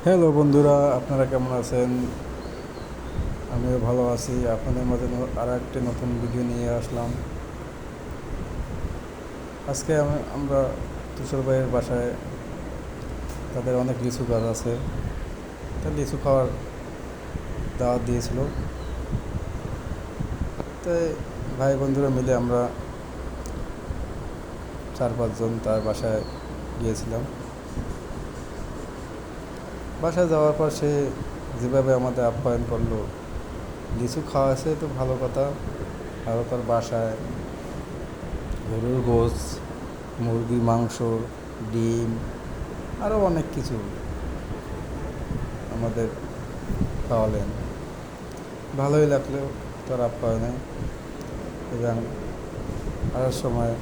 Hello বন্ধুরা, আপনারা কেমন আছেন? আমিও ভালো আছি। আপনাদের মাঝে আর একটি নতুন ভিডিও নিয়ে আসলাম। আজকে আমরা তুষার ভাইয়ের বাসায়, তাদের অনেক লিচু গাছ আছে, তা লিচু খাওয়ার দাওয়াত দিয়েছিল। তাই ভাই বন্ধুরা মিলে আমরা 4-5 জন তার বাসায় গিয়েছিলাম। বাসায় যাওয়ার পর সে যেভাবে আমাদের আপ্যায়ন করলো, লিচু খাওয়া আছে তো ভালো কথা, আরও তার বাসায় গরুর গোশ, মুরগির মাংস, ডিম, আরও অনেক কিছু আমাদের খাওয়ালেন। ভালোই লাগলো তার আপ্যায়নে। এবং আসার সময়